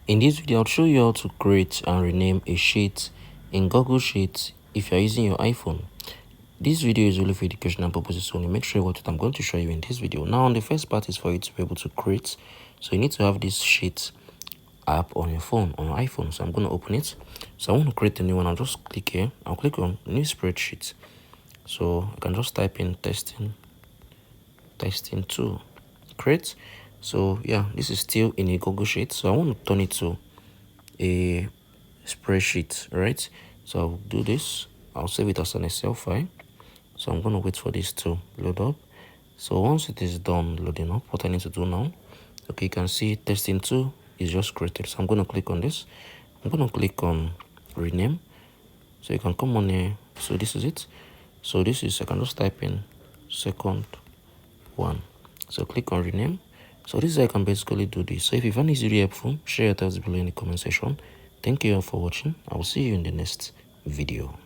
In this video, I'll show you how to create and rename a sheet in Google Sheets if you're using your iPhone. This video is only for educational purposes only. Make sure what I'm going to show you in this video. Now, the first part is for you to be able to create. So you need to have this sheet app on your phone, on your iPhone. So I'm going to open it. So I want to create a new one. I'll just click here. I'll click on new spreadsheet. So I can just type in testing to create. So yeah, this is still in a Google Sheet. So I want to turn it to a spreadsheet, right? So I'll do this. I'll save it as an Excel file. So I'm going to wait for this to load up. So once it is done loading up, what I need to do now, okay, you can see testing 2 is just created. So I'm going to click on this. I'm going to click on rename. So you can come on here. So this is it. So this is, I can just type in second one. So click on rename. So this is how I can basically do this. So if you find this really helpful, share your thoughts below in the comment section. Thank you all for watching. I will see you in the next video.